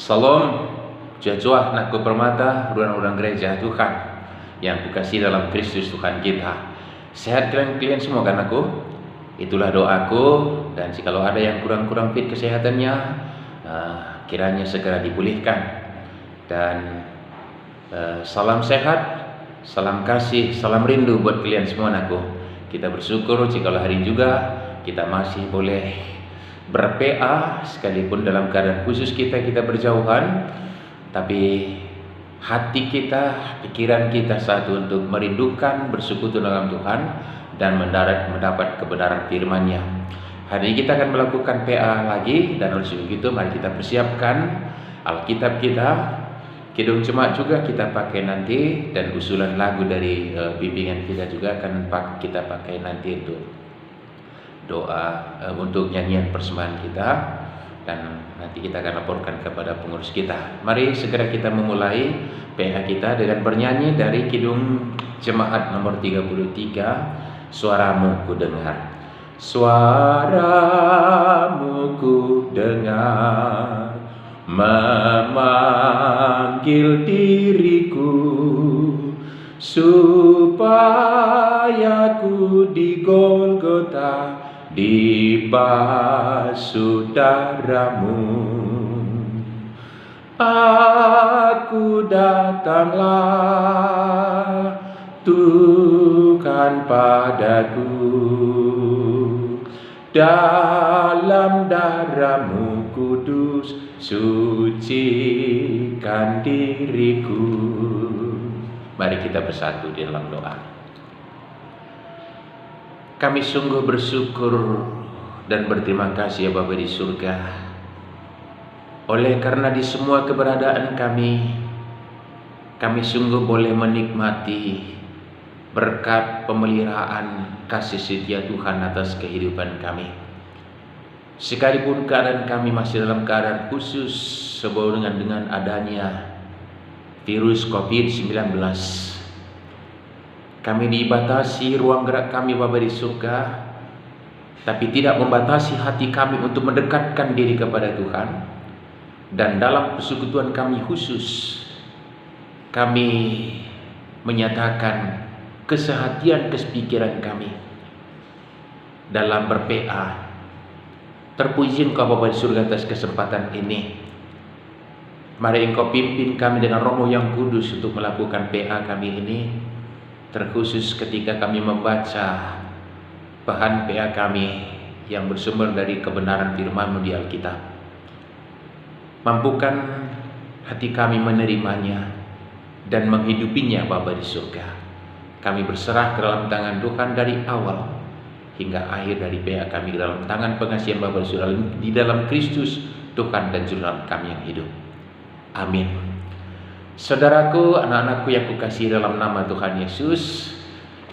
Salam, jajah nakku permata, orang-orang gereja Tuhan yang kukasih dalam Kristus Tuhan kita. Sehat kalian semua kan aku? Itulah doaku, dan jikalau ada yang kurang-kurang fit kesehatannya, kiranya segera dipulihkan. Dan salam sehat, salam kasih, salam rindu buat kalian semua aku. Kita bersyukur jikalau hari juga kita masih boleh ber-PA, sekalipun dalam keadaan khusus kita berjauhan, tapi hati kita, pikiran kita satu untuk merindukan, bersekutu dalam Tuhan dan mendapat kebenaran firman-Nya. Hari ini kita akan melakukan PA lagi, dan oleh sebab itu mari kita persiapkan Alkitab kita. Kidung Jemaat juga kita pakai nanti, dan usulan lagu dari bimbingan kita juga akan kita pakai nanti untuk doa untuk nyanyian persembahan kita, dan nanti kita akan laporkan kepada pengurus kita. Mari segera kita memulai PA kita dengan bernyanyi dari Kidung Jemaat nomor 33, Suaramu Ku Dengar. Suaramu ku dengar memanggil diriku, supaya ku di Golgota dibasuh darah-Mu. Aku datanglah Tuhan padaku, dalam darah-Mu kudus sucikan diriku. Mari kita bersatu di dalam doa. Kami sungguh bersyukur dan berterima kasih ya Bapa di surga, oleh karena di semua keberadaan kami sungguh boleh menikmati berkat pemeliharaan kasih setia Tuhan atas kehidupan kami. Sekalipun keadaan kami masih dalam keadaan khusus sebelum dengan adanya virus COVID-19, kami dibatasi ruang gerak kami Bapa di surga, tapi tidak membatasi hati kami untuk mendekatkan diri kepada Tuhan. Dan dalam persekutuan kami khusus, kami menyatakan kesehatian kepikiran kami dalam ber-PA. Terpuji Engkau Bapa di surga atas kesempatan ini. Mari Engkau pimpin kami dengan Roh-Mu yang kudus untuk melakukan PA kami ini, terkhusus ketika kami membaca bahan PA kami yang bersumber dari kebenaran firman-Mu di Alkitab. Mampukan hati kami menerimanya dan menghidupinya Bapa di surga. Kami berserah ke dalam tangan Tuhan dari awal hingga akhir dari PA kami dalam tangan pengasihan Bapa di surga, di dalam Kristus Tuhan dan Juru Selamat kami yang hidup. Amin. Saudaraku, anak-anakku yang kukasihi dalam nama Tuhan Yesus,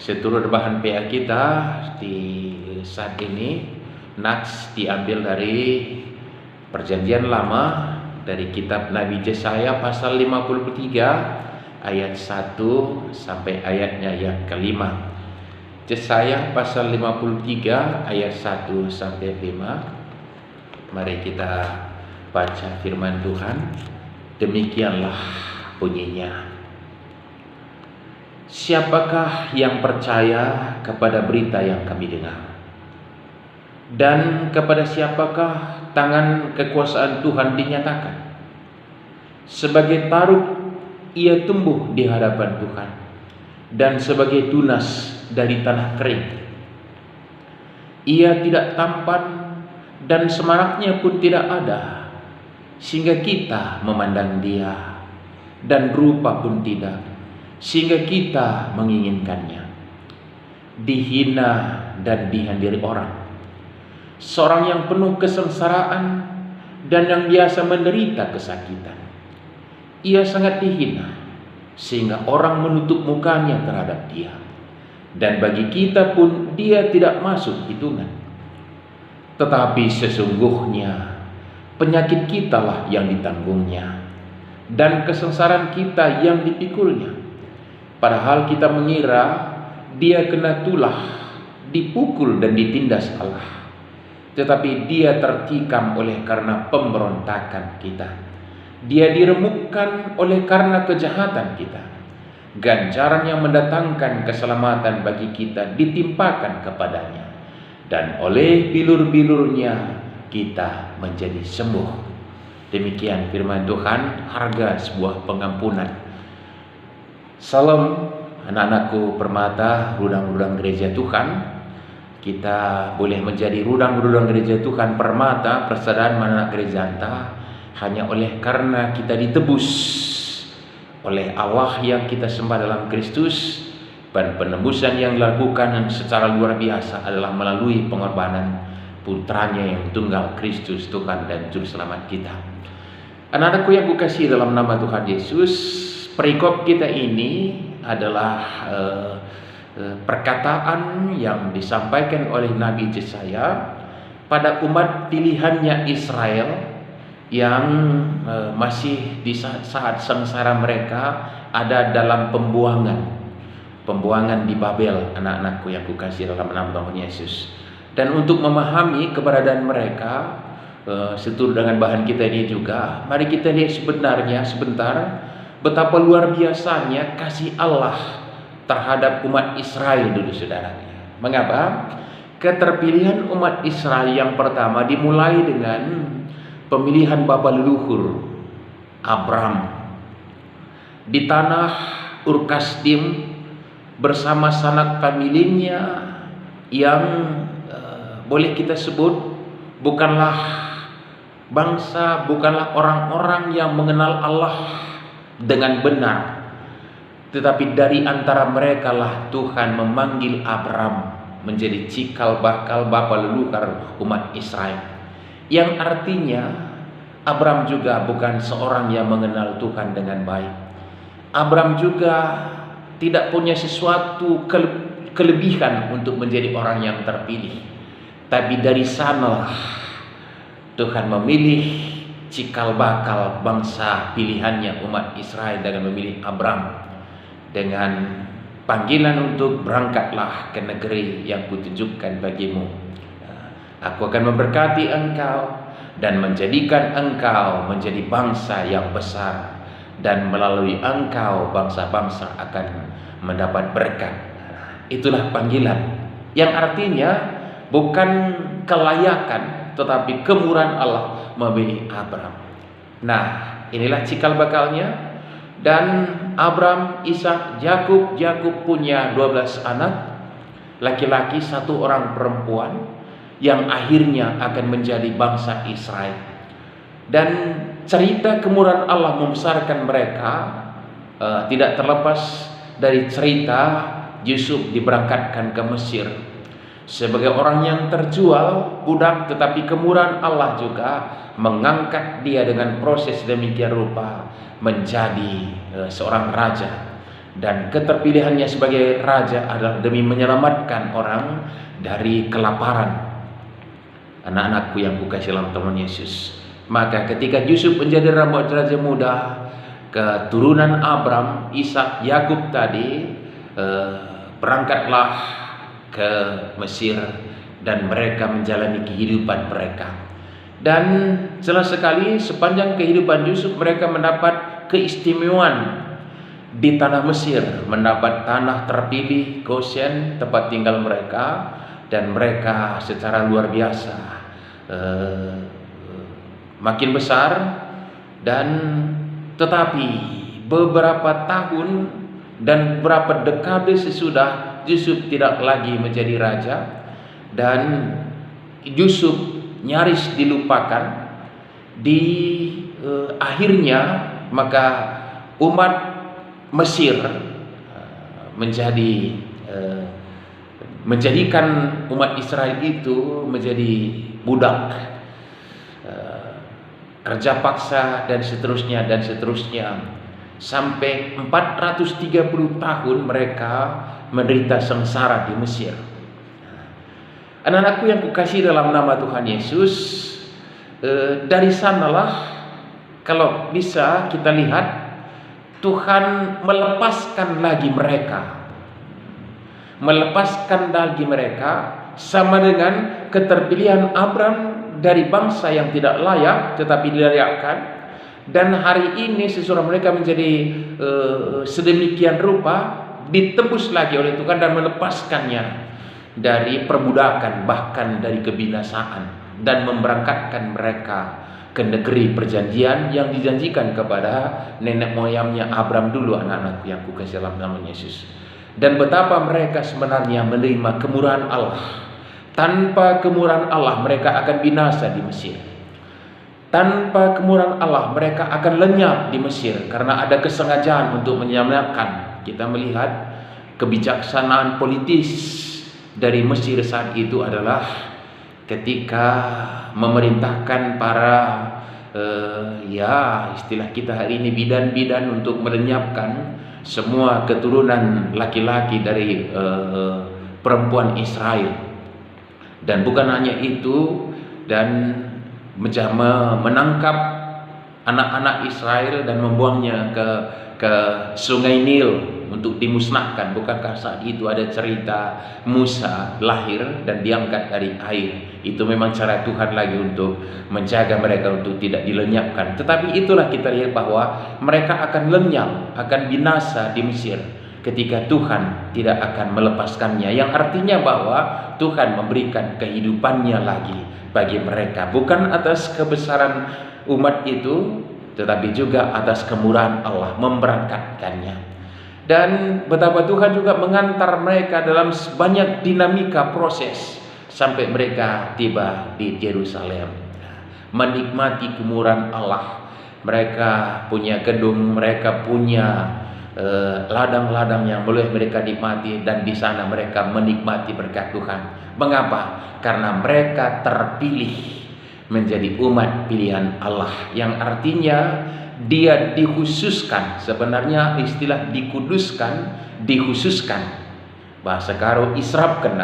seturut bahan PA kita di saat ini nats diambil dari Perjanjian Lama, dari kitab Nabi Yesaya pasal 53 ayat 1 sampai ayatnya yang kelima. Yesaya pasal 53 ayat 1 sampai 5. Mari kita baca firman Tuhan. Demikianlah bunyinya. Siapakah yang percaya kepada berita yang kami dengar? Dan kepada siapakah tangan kekuasaan Tuhan dinyatakan? Sebagai taruk ia tumbuh di hadapan Tuhan, dan sebagai tunas dari tanah kering. Ia tidak tampan dan semaraknya pun tidak ada, sehingga kita memandang dia, dan rupa pun tidak, sehingga kita menginginkannya. Dihina dan dihandiri orang, seorang yang penuh kesengsaraan dan yang biasa menderita kesakitan. Ia sangat dihina sehingga orang menutup mukanya terhadap dia, dan bagi kita pun dia tidak masuk hitungan. Tetapi sesungguhnya penyakit kitalah yang ditanggungnya, dan kesengsaraan kita yang dipikulnya. Padahal kita mengira dia kena tulah, dipukul dan ditindas Allah, tetapi dia tertikam oleh karena pemberontakan kita. Dia diremukkan oleh karena kejahatan kita. Ganjaran yang mendatangkan keselamatan bagi kita ditimpakan kepadanya. Dan oleh bilur-bilurnya kita menjadi sembuh. Demikian firman Tuhan, harga sebuah pengampunan. Salam anak-anakku permata, rudang-rudang gereja Tuhan. Kita boleh menjadi rudang-rudang gereja Tuhan permata, persaudaraan anak gereja Anta, hanya oleh karena kita ditebus oleh Allah yang kita sembah dalam Kristus. Dan penebusan yang dilakukan secara luar biasa adalah melalui pengorbanan putranya yang tunggal, Kristus Tuhan dan Juru Selamat kita. Anak-anakku yang kukasihi dalam nama Tuhan Yesus, perikop kita ini adalah perkataan yang disampaikan oleh Nabi Yesaya pada umat pilihannya Israel yang masih di saat sengsara mereka ada dalam pembuangan di Babel, anak-anakku yang kukasihi dalam nama Tuhan Yesus. Dan untuk memahami keberadaan mereka, seturut dengan bahan kita ini juga, mari kita lihat sebenarnya sebentar betapa luar biasanya kasih Allah terhadap umat Israel dulu, saudaranya. Mengapa? Keterpilihan umat Israel yang pertama dimulai dengan pemilihan bapa leluhur Abram di tanah Ur Kasdim bersama sanak familinya yang boleh kita sebut bukanlah bangsa, bukanlah orang-orang yang mengenal Allah dengan benar, tetapi dari antara mereka lah Tuhan memanggil Abram menjadi cikal bakal bapa leluhur umat Israel, yang artinya Abram juga bukan seorang yang mengenal Tuhan dengan baik. Abram juga tidak punya sesuatu kelebihan untuk menjadi orang yang terpilih, tapi dari sanalah Tuhan memilih cikal bakal bangsa pilihannya umat Israel dengan memilih Abram dengan panggilan untuk berangkatlah ke negeri yang kutunjukkan bagimu. Aku akan memberkati engkau dan menjadikan engkau menjadi bangsa yang besar, dan melalui engkau bangsa-bangsa akan mendapat berkat. Itulah panggilan yang artinya bukan kelayakan, tetapi kemurahan Allah memilih Abram. Nah, inilah cikal bakalnya. Dan Abram, Ishak, Yakub punya 12 anak, laki-laki 1 orang perempuan, yang akhirnya akan menjadi bangsa Israel. Dan cerita kemurahan Allah membesarkan mereka tidak terlepas dari cerita Yusuf diberangkatkan ke Mesir sebagai orang yang terjual budak, tetapi kemurahan Allah juga mengangkat dia dengan proses demikian rupa menjadi seorang raja. Dan keterpilihannya sebagai raja adalah demi menyelamatkan orang dari kelaparan. Anak-anakku yang kukasihi dalam Tuhan Yesus, maka ketika Yusuf menjadi raja muda, keturunan Abram, Ishak, Yakub tadi berangkatlah ke Mesir dan mereka menjalani kehidupan mereka. Dan jelas sekali sepanjang kehidupan Yusuf mereka mendapat keistimewaan di tanah Mesir, mendapat tanah terpilih Goshen, tempat tinggal mereka, dan mereka secara luar biasa makin besar. Dan tetapi beberapa tahun dan beberapa dekade sesudah, Yusuf tidak lagi menjadi raja dan Yusuf nyaris dilupakan. Di akhirnya maka umat Mesir menjadikan umat Israel itu menjadi budak, kerja paksa dan seterusnya sampai 430 tahun mereka menderita sengsara di Mesir. Anak-anakku yang kukasihi dalam nama Tuhan Yesus, dari sanalah kalau bisa kita lihat Tuhan melepaskan lagi mereka sama dengan keterpilihan Abram dari bangsa yang tidak layak tetapi dilayakkan, Dan hari ini sesudah mereka menjadi sedemikian rupa, ditebus lagi oleh Tuhan dan melepaskannya dari perbudakan, bahkan dari kebinasaan, dan memberangkatkan mereka ke negeri perjanjian yang dijanjikan kepada nenek moyangnya Abraham dulu, anak-anakku yang kukasih dalam nama Yesus. Dan betapa mereka sebenarnya menerima kemurahan Allah. Tanpa kemurahan Allah mereka akan binasa di Mesir. Tanpa kemurahan Allah mereka akan lenyap di Mesir, karena ada kesengajaan untuk menyelamatkan. Kita melihat kebijaksanaan politis dari Mesir saat itu adalah ketika memerintahkan para istilah kita hari ini bidan-bidan untuk melenyapkan semua keturunan laki-laki dari perempuan Israel. Dan bukan hanya itu, dan menangkap anak-anak Israel dan membuangnya ke sungai Nil untuk dimusnahkan. Bukankah saat itu ada cerita Musa lahir dan diangkat dari air? Itu memang cara Tuhan lagi untuk menjaga mereka untuk tidak dilenyapkan. Tetapi itulah kita lihat bahwa mereka akan lenyap, akan binasa di Mesir ketika Tuhan tidak akan melepaskannya. Yang artinya bahwa Tuhan memberikan kehidupannya lagi bagi mereka, bukan atas kebesaran umat itu, tetapi juga atas kemurahan Allah memberangkatkannya. Dan betapa Tuhan juga mengantar mereka dalam banyak dinamika proses sampai mereka tiba di Yerusalem, menikmati kemurahan Allah. Mereka punya gedung, mereka punya ladang-ladang yang boleh mereka nikmati, dan di sana mereka menikmati berkat Tuhan. Mengapa? Karena mereka terpilih menjadi umat pilihan Allah, yang artinya dia dikhususkan. Sebenarnya istilah dikuduskan, dikhususkan, bahasa karo israpkan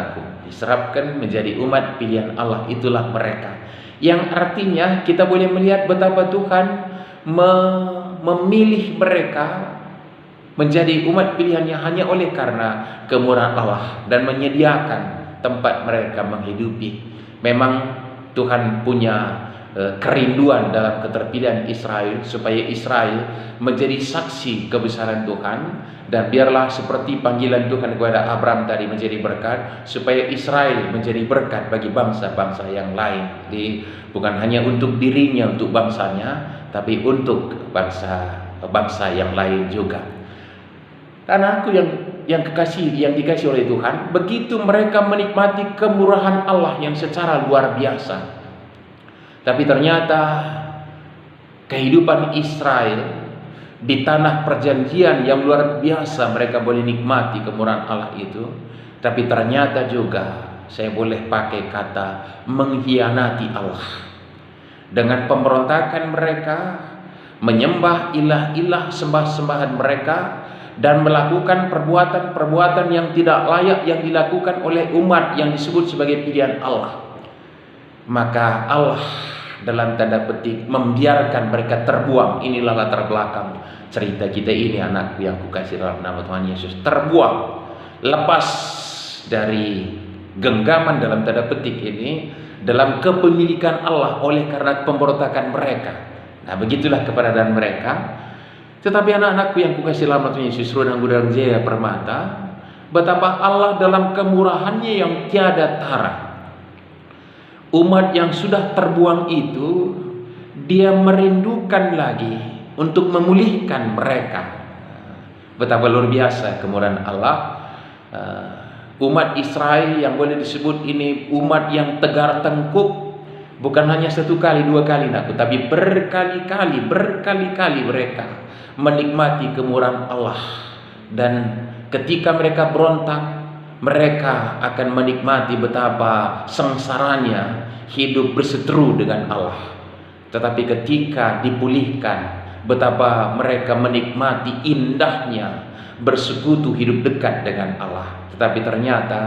menjadi umat pilihan Allah. Itulah mereka, yang artinya kita boleh melihat betapa Tuhan memilih mereka menjadi umat pilihannya hanya oleh karena kemurahan Allah dan menyediakan tempat mereka menghidupi. Memang Tuhan punya kerinduan dalam keterpilihan Israel, supaya Israel menjadi saksi kebesaran Tuhan. Dan biarlah seperti panggilan Tuhan kepada Abraham tadi menjadi berkat, supaya Israel menjadi berkat bagi bangsa-bangsa yang lain. Jadi bukan hanya untuk dirinya, untuk bangsanya, tapi untuk bangsa yang lain juga. Anakku yang dikasih oleh Tuhan, begitu mereka menikmati kemurahan Allah yang secara luar biasa. Tapi ternyata kehidupan Israel di tanah perjanjian yang luar biasa, mereka boleh nikmati kemurahan Allah itu. Tapi ternyata juga saya boleh pakai kata mengkhianati Allah dengan pemberontakan mereka, menyembah ilah-ilah sembah-sembahan mereka, dan melakukan perbuatan-perbuatan yang tidak layak yang dilakukan oleh umat yang disebut sebagai pilihan Allah. Maka Allah dalam tanda petik membiarkan mereka terbuang. Inilah latar belakang cerita kita ini, anakku yang kukasih dalam nama Tuhan Yesus. Terbuang, lepas dari genggaman dalam tanda petik ini, dalam kepemilikan Allah oleh karena pemberontakan mereka. Nah, begitulah keberadaan mereka. Tetapi anak-anakku yang kukasih dalam nama Tuhan Yesus, Ruang Gudang Jaya Permata, betapa Allah dalam kemurahannya yang tiada tara, umat yang sudah terbuang itu, dia merindukan lagi untuk memulihkan mereka. Betapa luar biasa kemurahan Allah. Umat Israel yang boleh disebut ini umat yang tegar tengkuk, bukan hanya satu kali, dua kali, tapi berkali-kali mereka menikmati kemurahan Allah. Dan ketika mereka berontak, mereka akan menikmati betapa sengsaranya hidup berseteru dengan Allah. Tetapi ketika dipulihkan, betapa mereka menikmati indahnya bersekutu hidup dekat dengan Allah. Tetapi ternyata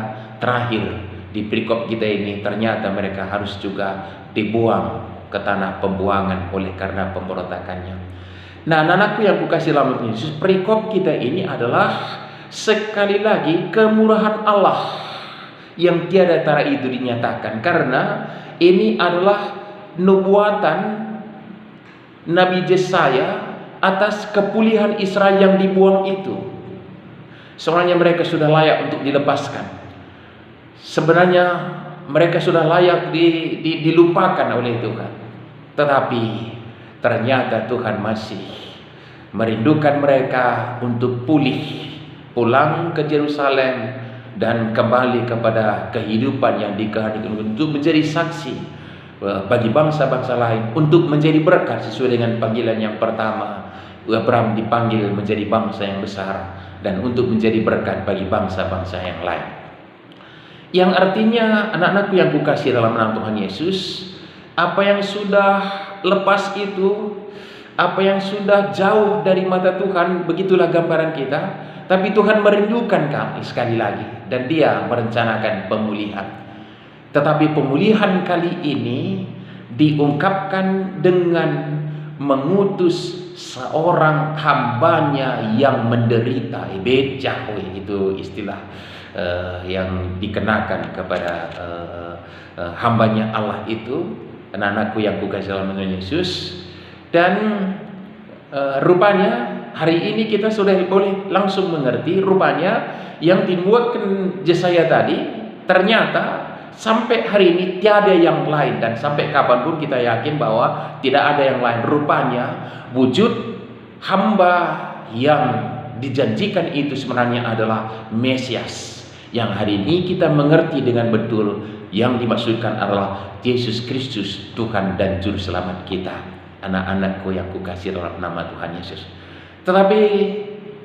terakhir di perikop kita ini, ternyata mereka harus juga dibuang ke tanah pembuangan oleh karena pemberontakannya. Nah, anakku yang kukasih dalam nama Yesus, perikop kita ini adalah sekali lagi kemurahan Allah yang tiada tara itu dinyatakan, karena ini adalah nubuatan Nabi Yesaya atas kepulihan Israel yang dibuang itu. Sebenarnya mereka sudah layak untuk dilepaskan. Sebenarnya mereka sudah layak dilupakan oleh Tuhan. Tetapi ternyata Tuhan masih merindukan mereka untuk pulang ke Yerusalem dan kembali kepada kehidupan yang dikehendaki, untuk menjadi saksi bagi bangsa-bangsa lain, untuk menjadi berkat sesuai dengan panggilan yang pertama. Abraham dipanggil menjadi bangsa yang besar dan untuk menjadi berkat bagi bangsa-bangsa yang lain. Yang artinya, anak-anakku yang kukasihi dalam nama Tuhan Yesus, apa yang sudah lepas itu, apa yang sudah jauh dari mata Tuhan, begitulah gambaran kita. Tapi Tuhan merindukan kami sekali lagi, dan Dia merencanakan pemulihan. Tetapi pemulihan kali ini diungkapkan dengan mengutus seorang hambanya yang menderita. Itu istilah yang dikenakan kepada hambanya Allah itu, anak-anakku yang kukasihi dalam nama Yesus. Dan rupanya hari ini kita sudah boleh langsung mengerti, rupanya yang dimuatkan Yesaya tadi ternyata sampai hari ini tiada yang lain, dan sampai kapanpun kita yakin bahwa tidak ada yang lain. Rupanya wujud hamba yang dijanjikan itu sebenarnya adalah Mesias, yang hari ini kita mengerti dengan betul yang dimaksudkan adalah Yesus Kristus, Tuhan dan Juru Selamat kita. Anak-anakku yang kukasihi dalam nama Tuhan Yesus. Tetapi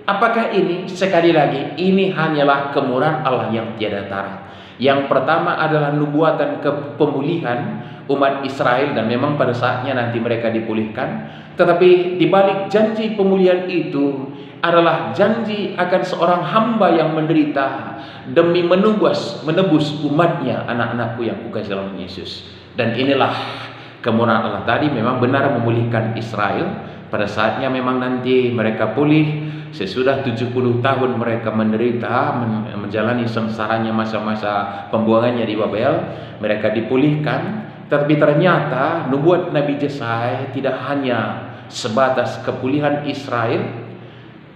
apakah ini? Sekali lagi, ini hanyalah kemurahan Allah yang tiada tara. Yang pertama adalah nubuatan pemulihan umat Israel, dan memang pada saatnya nanti mereka dipulihkan. Tetapi di balik janji pemulihan itu adalah janji akan seorang hamba yang menderita demi menebus umatnya, anak-anakku yang kukasihi dalam Yesus. Dan inilah kemurahan Allah tadi, memang benar memulihkan Israel. Pada saatnya memang nanti mereka pulih. Sesudah 70 tahun mereka menderita, menjalani sengsaranya masa-masa pembuangannya di Babel, mereka dipulihkan. Tetapi ternyata nubuat Nabi Yesaya tidak hanya sebatas kepulihan Israel,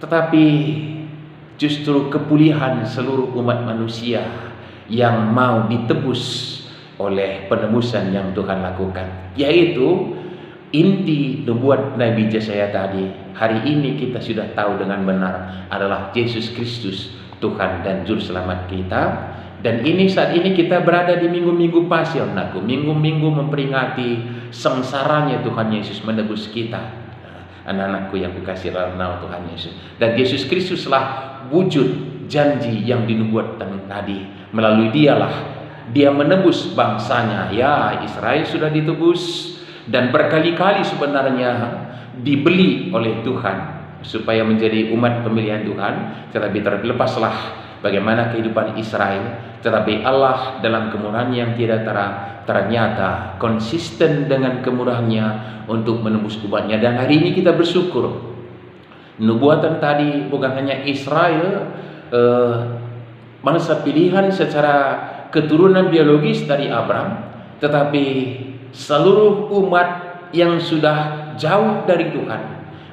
tetapi justru kepulihan seluruh umat manusia yang mau ditebus oleh penebusan yang Tuhan lakukan. Yaitu inti nubuat Nabi Yesaya tadi, hari ini kita sudah tahu dengan benar adalah Yesus Kristus, Tuhan dan Juru Selamat kita. Dan ini saat ini kita berada di minggu-minggu Pasion, minggu-minggu memperingati sengsaranya Tuhan Yesus menebus kita, anak-anakku yang kukasihi dalam nama Tuhan Yesus. Dan Yesus Kristuslah wujud janji yang dinubuatkan tadi. Melalui Dialah Dia menebus bangsanya. Ya, Israel sudah ditebus, dan berkali-kali sebenarnya dibeli oleh Tuhan supaya menjadi umat pemilihan Tuhan. Tetapi terlepaslah bagaimana kehidupan Israel. Tetapi Allah dalam kemurahan-Nya yang tidak ternyata konsisten dengan kemurahan-Nya untuk menembus umatnya. Dan hari ini kita bersyukur, nubuatan tadi bukan hanya Israel, bangsa pilihan secara keturunan biologis dari Abraham, tetapi seluruh umat yang sudah jauh dari Tuhan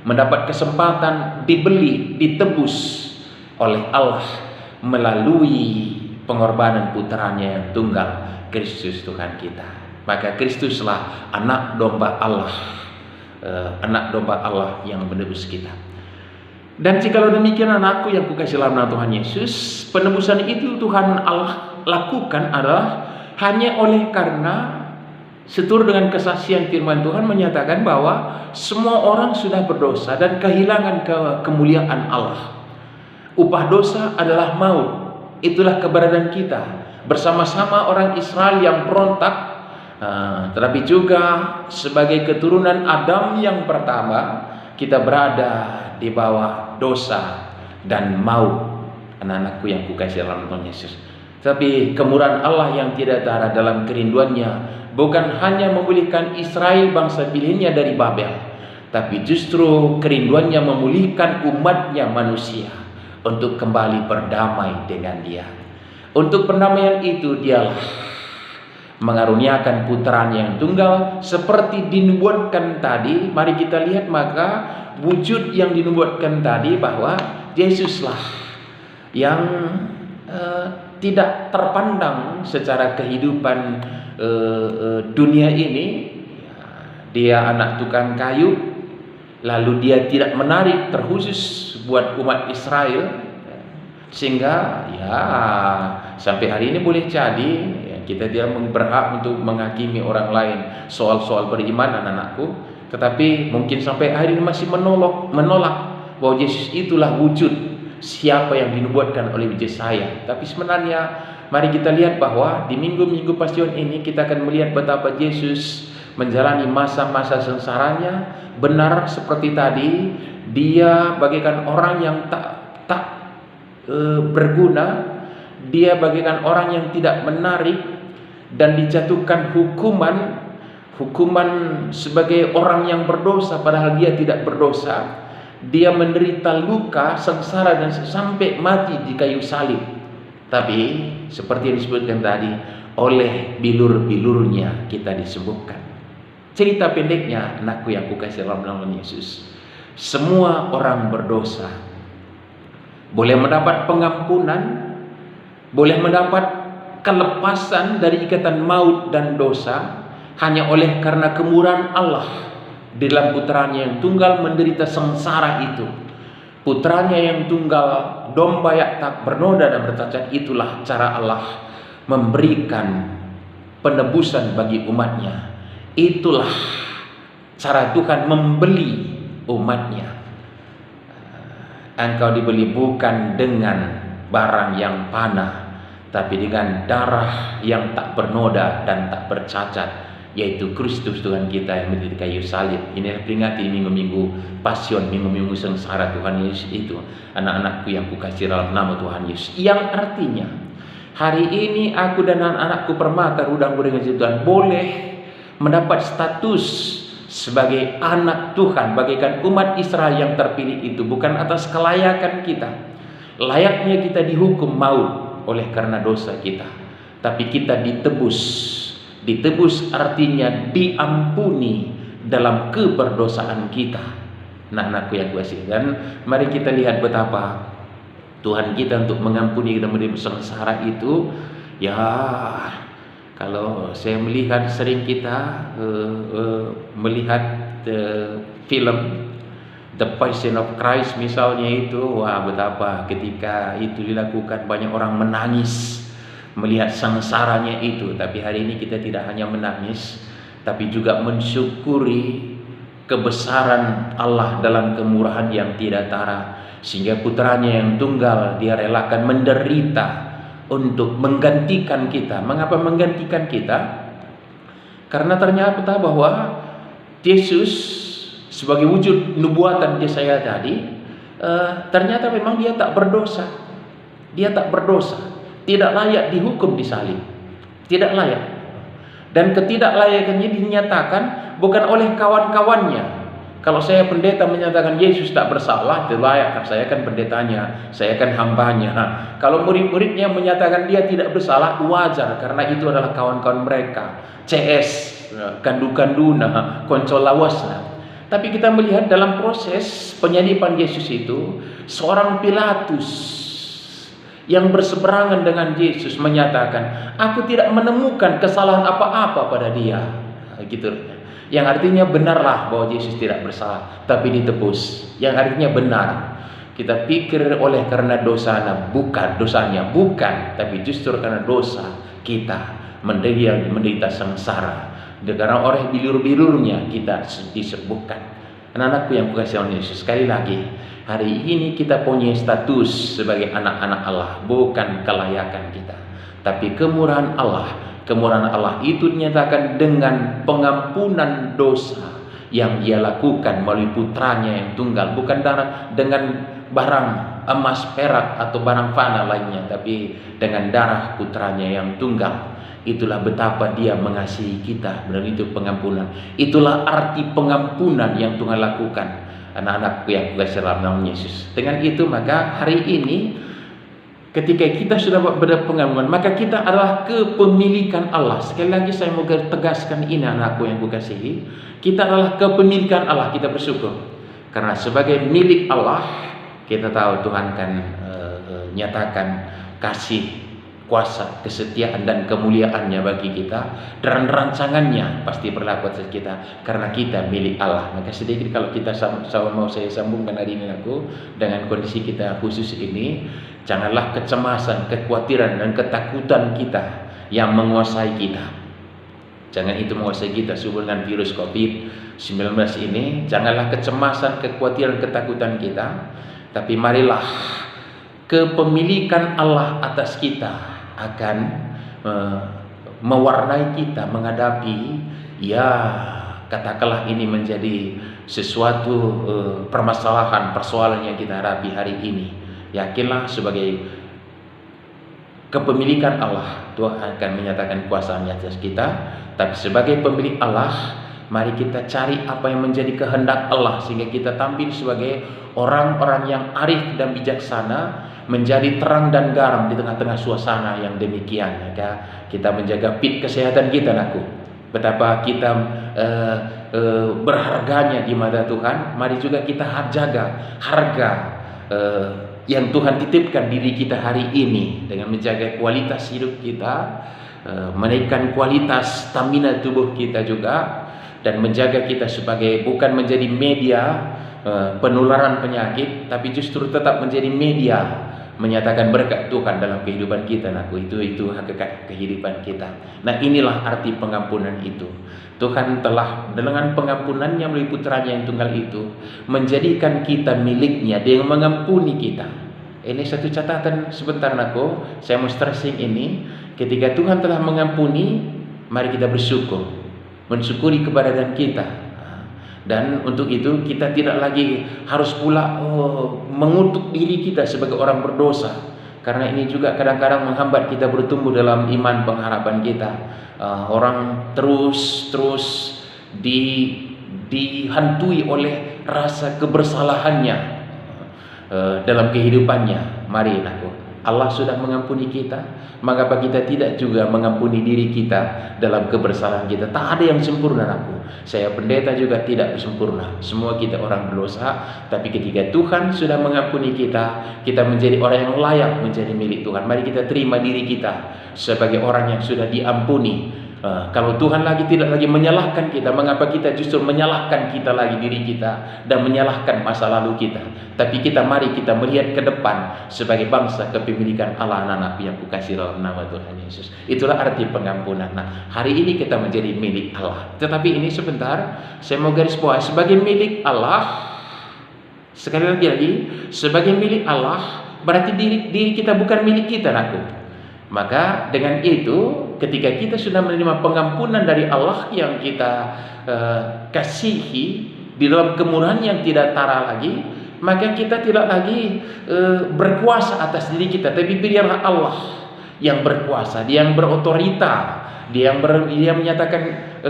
mendapat kesempatan dibeli, ditebus oleh Allah melalui pengorbanan putranya yang tunggal, Kristus Tuhan kita. Maka Kristuslah anak domba Allah, anak domba Allah yang menebus kita. Dan jikalau demikian, anakku yang kukasihi dalam nama Tuhan Yesus, penebusan itu Tuhan Allah lakukan adalah hanya oleh karena seturut dengan kesaksian firman Tuhan menyatakan bahwa semua orang sudah berdosa dan kehilangan kemuliaan Allah. Upah dosa adalah maut. Itulah keberadaan kita bersama-sama orang Israel yang berontak, tetapi juga sebagai keturunan Adam yang pertama, kita berada di bawah dosa dan maut, anak-anakku yang kukasihi dalam Tuhan Yesus. Tapi kemurahan Allah yang tidak tara dalam kerinduannya bukan hanya memulihkan Israel, bangsa pilihnya dari Babel, tapi justru kerinduannya memulihkan umatnya manusia untuk kembali berdamai dengan Dia. Untuk perdamaian itu Dialah mengaruniakan putranya yang tunggal seperti dinubuatkan tadi. Mari kita lihat maka wujud yang dinubuatkan tadi, bahwa Yesuslah yang tidak terpandang secara kehidupan dunia ini. Dia anak tukang kayu, lalu dia tidak menarik terkhusus buat umat Israel, sehingga ya sampai hari ini boleh jadi ya, kita tidak berhak untuk menghakimi orang lain soal-soal beriman, anak-anakku. Tetapi mungkin sampai hari ini masih menolak bahwa Yesus itulah wujud siapa yang dinubuatkan oleh Yesaya. Tapi sebenarnya mari kita lihat bahwa di minggu-minggu Pasion ini kita akan melihat betapa Yesus menjalani masa-masa sengsaranya. Benar seperti tadi, dia bagaikan orang yang tak berguna, dia bagaikan orang yang tidak menarik, dan dijatuhkan hukuman sebagai orang yang berdosa padahal dia tidak berdosa. Dia menderita luka, sengsara, dan sampai mati di kayu salib. Tapi seperti yang disebutkan tadi, oleh bilur-bilurnya kita disembuhkan. Cerita pendeknya, anakku yang kukasih dalam nama Yesus, semua orang berdosa boleh mendapat pengampunan, boleh mendapat kelepasan dari ikatan maut dan dosa hanya oleh karena kemurahan Allah di dalam putranya yang tunggal menderita sengsara itu. Putranya yang tunggal, domba yang tak bernoda dan bercacat, itulah cara Allah memberikan penebusan bagi umatnya. Itulah cara Tuhan membeli umatnya. Engkau dibeli bukan dengan barang yang panah, tapi dengan darah yang tak bernoda dan tak bercacat, yaitu Kristus Tuhan kita yang menderita kayu salib. Inilah peringati minggu-minggu Pasion, minggu-minggu sengsara Tuhan Yesus itu, anak-anakku yang kukasih dalam nama Tuhan Yesus. Yang artinya hari ini aku dan anak-anakku Permata Rudang Gorengan Tuhan boleh mendapat status sebagai anak Tuhan, bagaikan umat Israel yang terpilih itu, bukan atas kelayakan kita. Layaknya kita dihukum maut oleh karena dosa kita, tapi kita ditebus. Ditebus artinya diampuni dalam keberdosaan kita. Nah, anakku yang kuasihi, dan mari kita lihat betapa Tuhan kita untuk mengampuni kita menjadi sengsara itu. Ya, kalau saya melihat, sering kita melihat film The Passion of Christ misalnya itu, wah betapa ketika itu dilakukan banyak orang menangis melihat sengsaranya itu. Tapi hari ini kita tidak hanya menangis, tapi juga mensyukuri kebesaran Allah dalam kemurahan yang tidak tara, sehingga putranya yang tunggal dia relakan menderita untuk menggantikan kita. Mengapa menggantikan kita? Karena ternyata bahwa Yesus sebagai wujud nubuatan Yesaya tadi, ternyata memang dia tak berdosa. Dia tak berdosa, tidak layak dihukum di salib, tidak layak. Dan ketidaklayakannya dinyatakan bukan oleh kawan-kawannya. Kalau saya pendeta menyatakan Yesus tak bersalah, itu layak, saya kan pendetanya, saya kan hambanya. Kalau murid-muridnya menyatakan dia tidak bersalah, wajar, karena itu adalah kawan-kawan mereka, CS, kandu-kanduna, koncolawasna. Tapi kita melihat dalam proses penyaliban Yesus itu, seorang Pilatus yang berseberangan dengan Yesus menyatakan, aku tidak menemukan kesalahan apa-apa pada dia. Gitu. Yang artinya benarlah bahwa Yesus tidak bersalah, tapi ditebus. Yang artinya benar. Kita pikir oleh karena dosanya bukan, tapi justru karena dosa kita menderita sengsara. Karena oleh bilur-bilurnya kita disembuhkan. Anak-anakku yang kukasihi oleh Yesus, sekali lagi, hari ini kita punya status sebagai anak-anak Allah, bukan kelayakan kita, tapi kemurahan Allah. Kemurahan Allah itu dinyatakan dengan pengampunan dosa yang dia lakukan melalui putranya yang tunggal, bukan dengan barang emas, perak, atau barang fana lainnya, tapi dengan darah putranya yang tunggal. Itulah betapa dia mengasihi kita, dan itu pengampunan. Itulah arti pengampunan yang Tuhan lakukan. Anak-anakku yang kukasihi dalam nama Yesus. Dengan itu maka hari ini Ketika kita sudah berpengaruhan, maka kita adalah kepemilikan Allah. Sekali lagi saya mau tegaskan ini, anakku yang kukasihi, kita adalah kepemilikan Allah. Kita bersyukur karena sebagai milik Allah, kita tahu Tuhan kan nyatakan kasih, kuasa, kesetiaan dan kemuliaannya bagi kita, dan rancangannya pasti berlaku atas kita karena kita milik Allah. Maka sedikit kalau kita mau saya sambungkan hari ini aku dengan kondisi kita khusus ini, janganlah kecemasan, kekhawatiran dan ketakutan kita yang menguasai kita. Jangan itu menguasai kita dengan virus COVID-19 ini. Janganlah kecemasan, kekhawatiran, ketakutan kita, tapi marilah kepemilikan Allah atas kita akan mewarnai kita menghadapi, ya katakanlah ini menjadi sesuatu persoalan yang kita hadapi hari ini. Yakinlah sebagai kepemilikan Allah, Tuhan akan menyatakan kuasanya atas kita. Tapi sebagai pemilik Allah, mari kita cari apa yang menjadi kehendak Allah, sehingga kita tampil sebagai orang-orang yang arif dan bijaksana, menjadi terang dan garam di tengah-tengah suasana yang demikian. Maka kita menjaga fit kesehatan kita, anakku. Betapa kita berharganya di mata Tuhan. Mari juga kita jaga harga yang Tuhan titipkan diri kita hari ini dengan menjaga kualitas hidup kita, menaikkan kualitas stamina tubuh kita juga, dan menjaga kita sebagai bukan menjadi media penularan penyakit, tapi justru tetap menjadi media menyatakan berkat Tuhan dalam kehidupan kita. Itu hakikat kehidupan kita. Nah, inilah arti pengampunan itu. Tuhan telah dengan pengampunannya melalui putranya yang tunggal itu menjadikan kita miliknya. Dia yang mengampuni kita. Ini satu catatan sebentar, anakku. Saya mau stressing ini. Ketika Tuhan telah mengampuni, mari kita bersyukur, mensyukuri keberadaan kita. Dan untuk itu kita tidak lagi harus pula mengutuk diri kita sebagai orang berdosa, karena ini juga kadang-kadang menghambat kita bertumbuh dalam iman pengharapan kita. Orang terus dihantui oleh rasa kebersalahannya dalam kehidupannya. Mari anakku, Allah sudah mengampuni kita, mengapa kita tidak juga mengampuni diri kita dalam kebersalahan kita? Tak ada yang sempurna, anakku. Saya pendeta juga tidak sempurna. Semua kita orang berdosa. Tapi ketika Tuhan sudah mengampuni kita, kita menjadi orang yang layak menjadi milik Tuhan. Mari kita terima diri kita sebagai orang yang sudah diampuni. Kalau Tuhan lagi tidak lagi menyalahkan kita, mengapa kita justru menyalahkan kita lagi diri kita dan menyalahkan masa lalu kita? Tapi mari kita melihat ke depan sebagai bangsa kepemilikan Allah, anak-anak yang kukasih dalam nama Tuhan Yesus. Itulah arti pengampunan. Nah, hari ini kita menjadi milik Allah. Tetapi ini sebentar, saya mau garis bawahi sebagai milik Allah. Sekali lagi, sebagai milik Allah berarti diri kita bukan milik kita, anakku. Maka dengan itu, ketika kita sudah menerima pengampunan dari Allah yang kita kasihi di dalam kemurahan yang tidak tara lagi, maka kita tidak lagi berkuasa atas diri kita, tapi biarlah Allah yang berkuasa, Dia yang berotorita, Dia yang menyatakan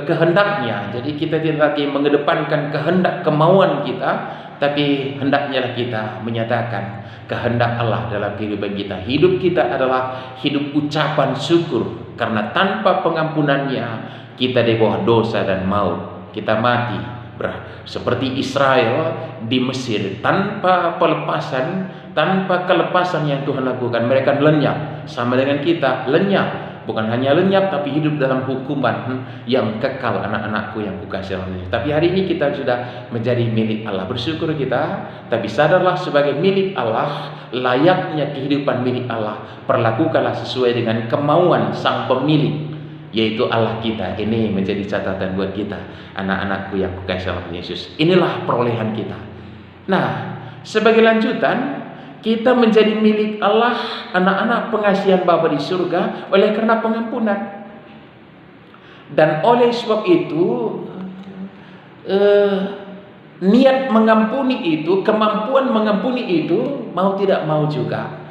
kehendaknya. Jadi kita tidak lagi mengedepankan kehendak kemauan kita, tapi hendaknya kita menyatakan kehendak Allah dalam kehidupan kita. Hidup kita adalah hidup ucapan syukur, karena tanpa pengampunannya kita di bawah dosa dan maut. Kita mati seperti Israel di Mesir, tanpa kelepasan yang Tuhan lakukan. Mereka lenyap, sama dengan kita lenyap. Bukan hanya lenyap, tapi hidup dalam hukuman yang kekal, anak-anakku yang kukasih Allah. Tapi hari ini kita sudah menjadi milik Allah. Bersyukur kita, tapi sadarlah sebagai milik Allah, layaknya kehidupan milik Allah, perlakukanlah sesuai dengan kemauan sang pemilik, yaitu Allah kita. Ini menjadi catatan buat kita, anak-anakku yang kukasih Allah Yesus. Inilah perolehan kita. Nah, sebagai lanjutan, kita menjadi milik Allah, anak-anak pengasihan Bapa di surga, oleh karena pengampunan. Dan oleh sebab itu, niat mengampuni itu, kemampuan mengampuni itu, mau tidak mau juga.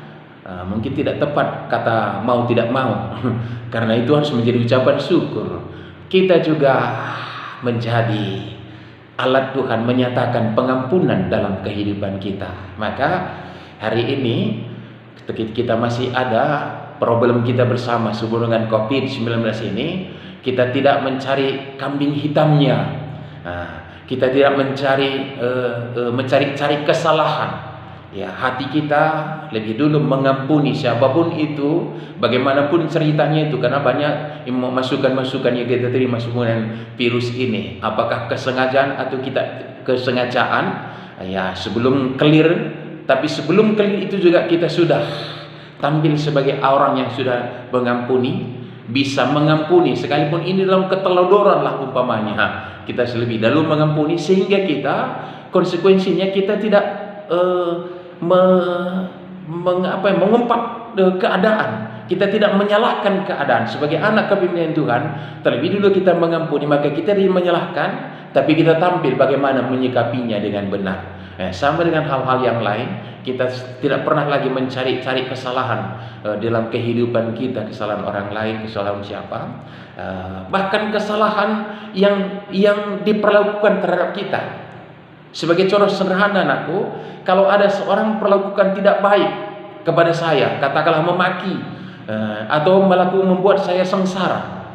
Mungkin tidak tepat kata mau tidak mau, karena itu harus menjadi ucapan syukur. Kita juga menjadi alat Tuhan menyatakan pengampunan dalam kehidupan kita. Maka hari ini Ketika kita masih ada problem kita bersama sehubungan dengan COVID-19 ini, kita tidak mencari kambing hitamnya. Kita tidak mencari kesalahan. Ya, hati kita lebih dulu mengampuni siapapun itu, bagaimanapun ceritanya itu, karena banyak masukan-masukan yang kita terima dengan virus ini. Apakah kesengajaan atau kita kesengajaan? Ya, sebelum clear, tapi sebelum clear itu juga kita sudah tampil sebagai orang yang sudah mengampuni, bisa mengampuni sekalipun ini dalam ketelodoran lah umpamanya. Kita lebih dahulu mengampuni sehingga kita konsekuensinya kita tidak mengumpat keadaan. Kita tidak menyalahkan keadaan. Sebagai anak kepimpinan Tuhan, terlebih dulu kita mengampuni, maka kita tidak menyalahkan, tapi kita tampil bagaimana menyikapinya dengan benar. Sama dengan hal-hal yang lain, kita tidak pernah lagi mencari-cari kesalahan dalam kehidupan kita, kesalahan orang lain, kesalahan siapa, bahkan kesalahan yang diperlakukan terhadap kita. Sebagai contoh sederhana anakku, kalau ada seorang perlakukan tidak baik kepada saya, katakanlah memaki atau membuat saya sengsara,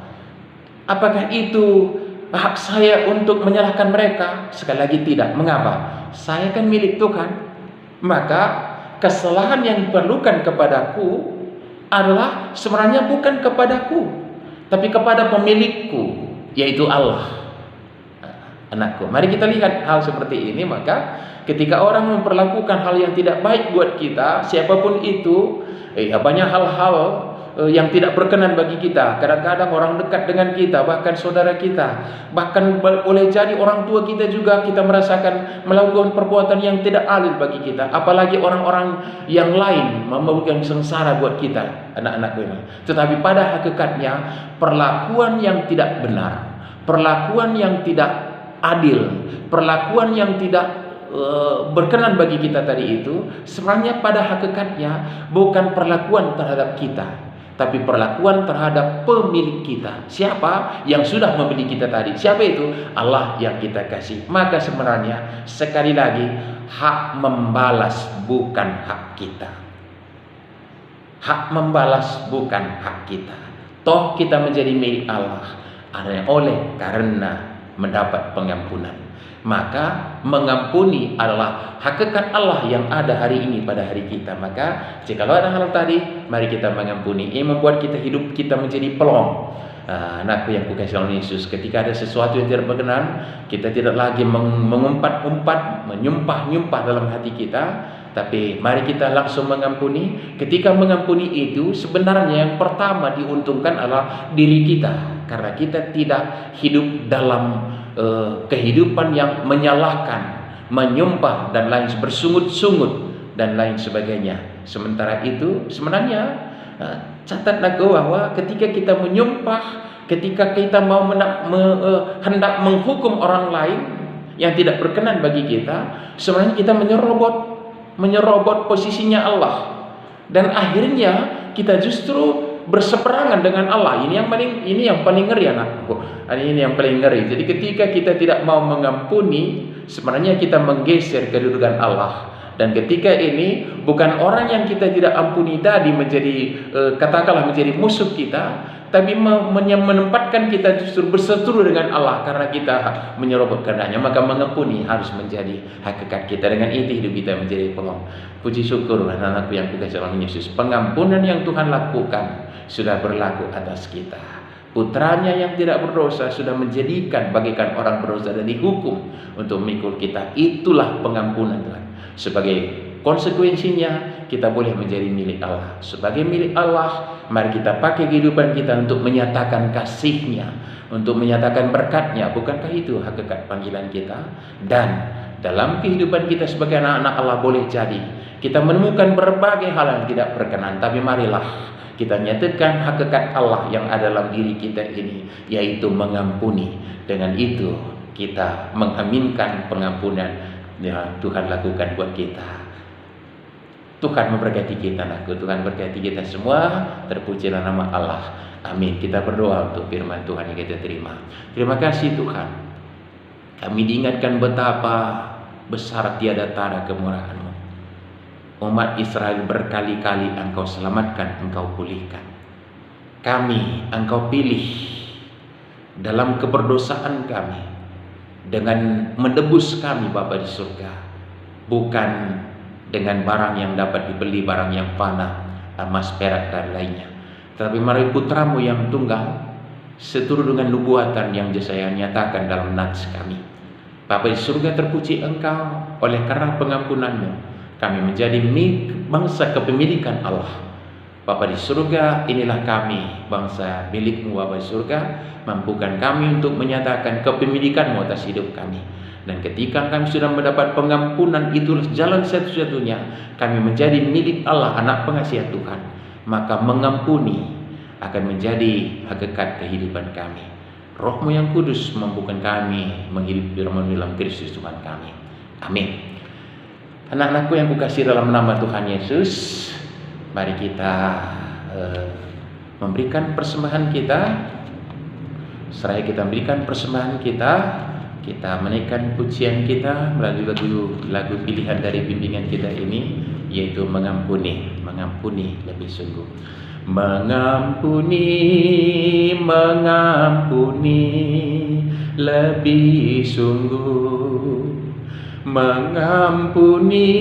apakah itu hak saya untuk menyalahkan mereka? Sekali lagi tidak. Mengapa? Saya kan milik Tuhan. Maka kesalahan yang diperlukan kepadaku adalah sebenarnya bukan kepadaku, tapi kepada pemilikku, yaitu Allah. Anakku, mari kita lihat hal seperti ini. Maka ketika orang memperlakukan hal yang tidak baik buat kita, siapapun itu, banyak hal-hal yang tidak berkenan bagi kita. Kadang-kadang orang dekat dengan kita, bahkan saudara kita, bahkan boleh jadi orang tua kita juga, kita merasakan melakukan perbuatan yang tidak adil bagi kita. Apalagi orang-orang yang lain memberikan sengsara buat kita, anak-anakku ini. Tetapi pada hakikatnya perlakuan yang tidak benar, perlakuan yang tidak adil, perlakuan yang tidak berkenan bagi kita tadi itu, sebenarnya pada hakikatnya bukan perlakuan terhadap kita, tapi perlakuan terhadap pemilik kita. Siapa yang sudah membeli kita tadi? Siapa itu? Allah yang kita kasih. Maka sebenarnya sekali lagi, hak membalas bukan hak kita. Hak membalas bukan hak kita. Toh kita menjadi milik Allah oleh karena mendapat pengampunan. Maka mengampuni adalah hakikat Allah yang ada hari ini pada hari kita. Maka jikalau ada hal tadi, mari kita mengampuni. Ini membuat kita hidup kita menjadi pelong. Anakku yang kukasih oleh Yesus, ketika ada sesuatu yang tidak berkenan, kita tidak lagi mengumpat-umpat, menyumpah-nyumpah dalam hati kita, tapi mari kita langsung mengampuni. Ketika mengampuni itu, sebenarnya yang pertama diuntungkan adalah diri kita, karena kita tidak hidup dalam kehidupan yang menyalahkan, menyumpah dan lain, bersungut-sungut dan lain sebagainya. Sementara itu sebenarnya catatlah bahwa ketika kita menyumpah, ketika kita mau hendak menghukum orang lain yang tidak berkenan bagi kita, sebenarnya kita menyerobot posisinya Allah, dan akhirnya kita justru berseberangan dengan Allah. Ini yang paling ngeri anakku. Ini yang paling ngeri. Jadi ketika kita tidak mau mengampuni, sebenarnya kita menggeser kedudukan Allah. Dan ketika ini bukan orang yang kita tidak ampuni tadi menjadi katakanlah menjadi musuh kita, tapi menempatkan kita justru berseteru dengan Allah karena kita menyerobot karenanya. Maka mengampuni harus menjadi hakikat kita. Dengan itu hidup kita menjadi pelong. Puji syukur anak-anakku yang kukasih dalam Yesus, pengampunan yang Tuhan lakukan sudah berlaku atas kita. Putranya yang tidak berdosa sudah menjadikan bagaikan orang berdosa dan dihukum untuk memikul kita. Itulah pengampunan Tuhan. Sebagai konsekuensinya kita boleh menjadi milik Allah. Sebagai milik Allah, mari kita pakai kehidupan kita untuk menyatakan kasih-Nya, untuk menyatakan berkat-Nya. Bukankah itu hakikat panggilan kita? Dan dalam kehidupan kita sebagai anak-anak Allah, boleh jadi kita menemukan berbagai hal yang tidak berkenan, tapi marilah kita nyatakan hakikat Allah yang ada dalam diri kita ini, yaitu mengampuni. Dengan itu kita mengaminkan pengampunan yang Tuhan lakukan buat kita. Tuhan memberkati kita anakku, Tuhan berkati kita semua. Terpujilah nama Allah. Amin. Kita berdoa untuk firman Tuhan yang kita terima. Terima kasih Tuhan. Kami diingatkan betapa besar tiada tara kemurahan-Mu. Umat Israel berkali-kali Engkau selamatkan, Engkau pulihkan. Kami Engkau pilih dalam keberdosaan kami dengan menebus kami Bapa di surga, bukan dengan barang yang dapat dibeli, barang yang fana, emas, perak dan lainnya, tetapi melalui putramu yang tunggal, seturut dengan nubuatan yang Yesaya nyatakan dalam nats kami. Bapa di surga, terpuji Engkau, oleh karena pengampunanmu kami menjadi bangsa kepemilikan Allah. Bapa di surga, inilah kami, bangsa milikmu Bapa di surga. Mampukan kami untuk menyatakan kepemilikanmu atas hidup kami. Dan ketika kami sudah mendapat pengampunan, itulah jalan satu-satunya kami menjadi milik Allah, anak pengasihan Tuhan. Maka mengampuni akan menjadi hakikat kehidupan kami. Roh-Mu yang kudus mampukan kami menghidup dalam Kristus Tuhan kami. Amin. Anak-anakku yang kukasih dalam nama Tuhan Yesus, mari kita memberikan persembahan kita. Seraya kita memberikan persembahan kita, kita menaikkan pujian kita melalui lagu pilihan dari bimbingan kita ini, yaitu mengampuni lebih sungguh. Mengampuni lebih sungguh. Mengampuni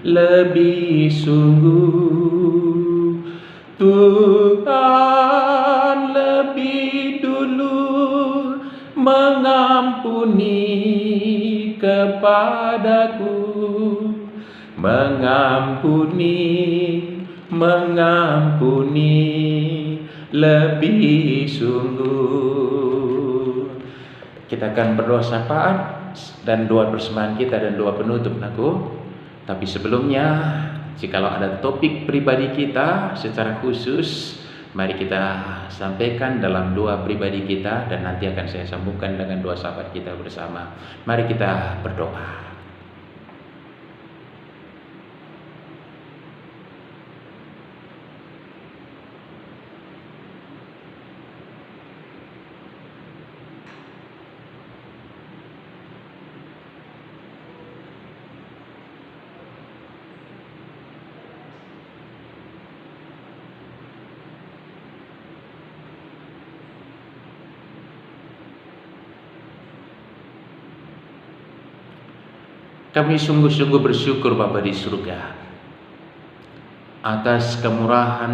lebih sungguh. Tuhan lebih dulu mengampuni kepadaku. Mengampuni lebih sungguh. Kita akan berdoa syafaat dan doa persembahan kita dan doa penutup aku. Tapi sebelumnya, jikalau ada topik pribadi kita secara khusus, mari kita sampaikan dalam doa pribadi kita, dan nanti akan saya sambungkan dengan doa syafaat kita bersama. Mari kita berdoa. Kami sungguh-sungguh bersyukur Bapa di surga atas kemurahan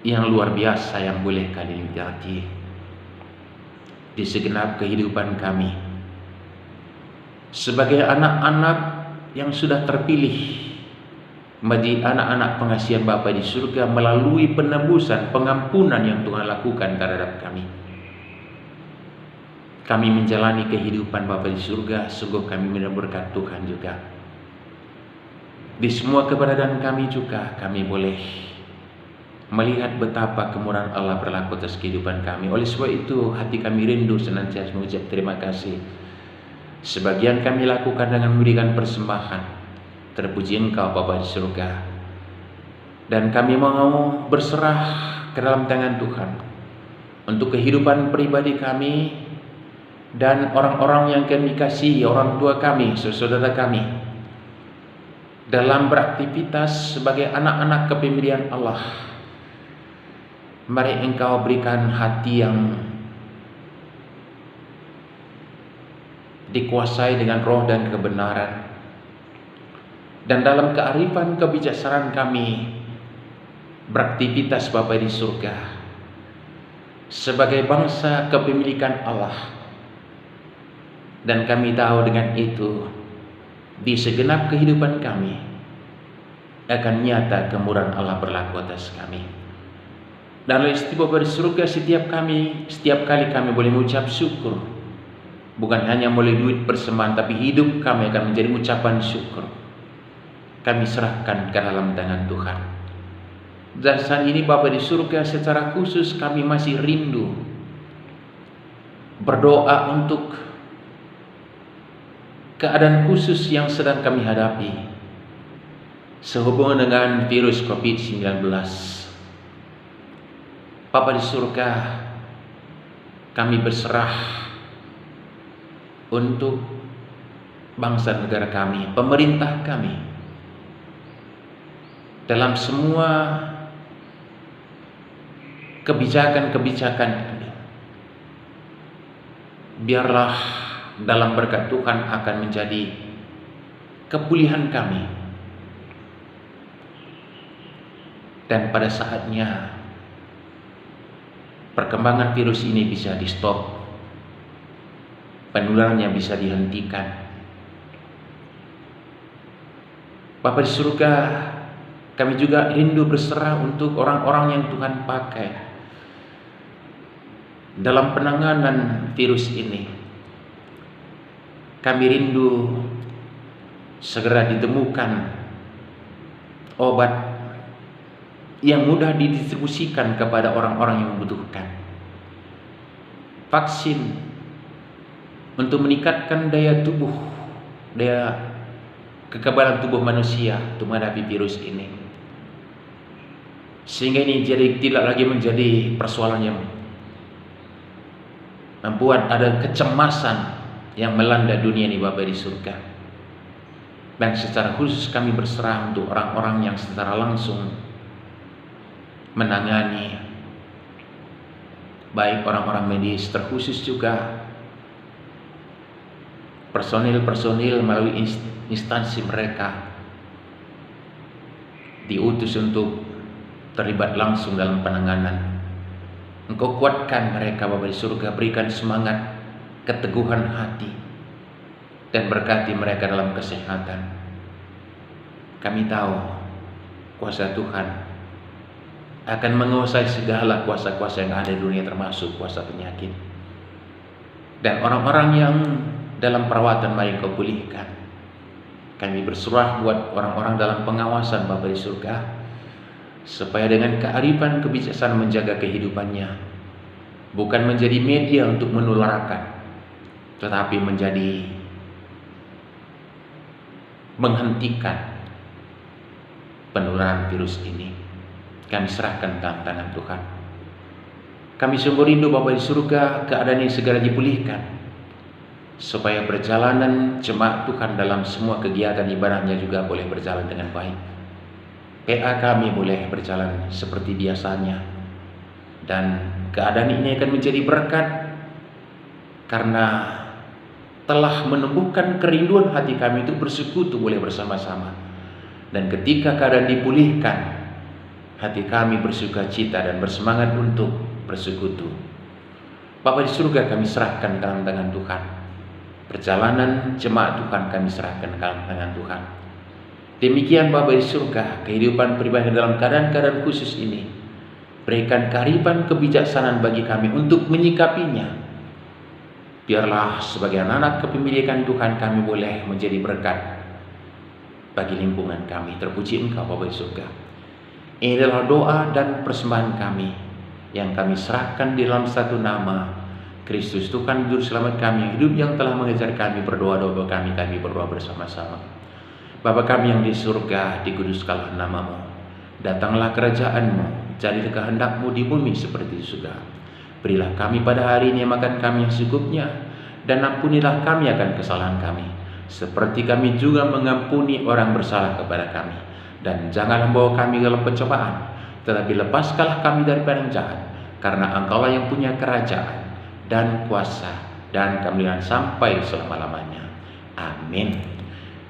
yang luar biasa yang boleh kami nikmati di segenap kehidupan kami sebagai anak-anak yang sudah terpilih menjadi anak-anak pengasihan Bapa di surga melalui penebusan, pengampunan yang Tuhan lakukan terhadap kami. Kami menjalani kehidupan Bapa di surga, sungguh kami mendapat berkat Tuhan juga. Di semua keberadaan kami juga, kami boleh melihat betapa kemurahan Allah berlaku atas kehidupan kami. Oleh sebab itu, hati kami rindu senantiasa mengucap terima kasih. Sebagian kami lakukan dengan memberikan persembahan. Terpuji Engkau Bapa di surga. Dan kami mau berserah ke dalam tangan Tuhan untuk kehidupan pribadi kami dan orang-orang yang kami kasihi, orang tua kami, saudara kami, dalam beraktivitas sebagai anak-anak kepemilikan Allah. Mari Engkau berikan hati yang dikuasai dengan roh dan kebenaran, dan dalam kearifan kebijaksanaan kami beraktivitas Bapa di surga sebagai bangsa kepemilikan Allah. Dan kami tahu dengan itu di segenap kehidupan kami akan nyata kemurahan Allah berlaku atas kami. Dan oleh setiap Bapa di surga, setiap kali kami boleh mengucap syukur, bukan hanya melalui duit persembahan, tapi hidup kami akan menjadi ucapan syukur. Kami serahkan ke dalam tangan Tuhan. Dan saat ini Bapa di surga, secara khusus kami masih rindu berdoa untuk keadaan khusus yang sedang kami hadapi sehubungan dengan virus COVID-19. Bapa di surga, kami berserah untuk bangsa negara kami, pemerintah kami, dalam semua kebijakan-kebijakan ini. Biarlah dalam berkat Tuhan akan menjadi kepulihan kami, dan pada saatnya perkembangan virus ini bisa di stop, penularannya bisa dihentikan. Bapa di surga, kami juga rindu berserah untuk orang-orang yang Tuhan pakai dalam penanganan virus ini. Kami rindu segera ditemukan obat yang mudah didistribusikan kepada orang-orang yang membutuhkan, vaksin untuk meningkatkan daya kekebalan tubuh manusia untuk menghadapi virus ini, sehingga ini jadi tidak lagi menjadi persoalan yang membuat ada kecemasan yang melanda dunia ini, Bapa di surga. Dan secara khusus kami berserah untuk orang-orang yang secara langsung menangani, baik orang-orang medis, terkhusus juga personil-personil melalui instansi mereka diutus untuk terlibat langsung dalam penanganan. Engkau kuatkan mereka, Bapa di surga, berikan semangat, keteguhan hati, dan berkati mereka dalam kesehatan. Kami tahu kuasa Tuhan akan menguasai segala kuasa-kuasa yang ada di dunia, termasuk kuasa penyakit. Dan orang-orang yang dalam perawatan mari Kau pulihkan. Kami berserah buat orang-orang dalam pengawasan, Bapa di surga, supaya dengan kearifan kebijaksanaan menjaga kehidupannya, bukan menjadi media untuk menularkan, tetapi menjadi menghentikan penularan virus ini. Kami serahkan dalam tangan Tuhan. Kami sungguh rindu, Bapa di surga, keadaan ini segera dipulihkan, supaya perjalanan jemaat Tuhan dalam semua kegiatan ibadahnya juga boleh berjalan dengan baik. PA kami boleh berjalan seperti biasanya, dan keadaan ini akan menjadi berkat karena telah menumbuhkan kerinduan hati kami untuk bersekutu boleh bersama-sama. Dan ketika keadaan dipulihkan, hati kami bersuka cita dan bersemangat untuk bersekutu. Bapa di surga, kami serahkan dalam tangan Tuhan. Perjalanan jemaat Tuhan kami serahkan dalam tangan Tuhan. Demikian Bapa di surga, kehidupan pribadi dalam keadaan-keadaan khusus ini, berikan kearifan kebijaksanaan bagi kami untuk menyikapinya. Biarlah sebagai anak kepemilikan Tuhan kami boleh menjadi berkat bagi lingkungan kami. Terpuji Engkau, Bapa di surga. Ini adalah doa dan persembahan kami yang kami serahkan di dalam satu nama Kristus Tuhan Juru Selamat kami, hidup yang telah mengajar kami. Berdoa-doa kami berdoa bersama-sama. Bapa kami yang di surga, dikuduskanlah nama-Mu. Datanglah kerajaan-Mu, jadilah kehendak-Mu di bumi seperti di surga. Berilah kami pada hari ini makan kami yang secukupnya, dan ampunilah kami akan kesalahan kami, seperti kami juga mengampuni orang bersalah kepada kami. Dan janganlah membawa kami dalam pencobaan, tetapi lepaskanlah kami daripada yang jahat, karena Engkaulah yang punya kerajaan dan kuasa dan kemuliaan sampai selama-lamanya. Amin.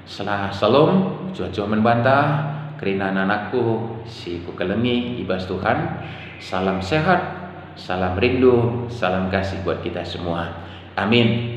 Salam, jua-jua membantah, kerina anakku, si kukelengi, ibas Tuhan. Salam sehat, salam rindu, salam kasih buat kita semua. Amin.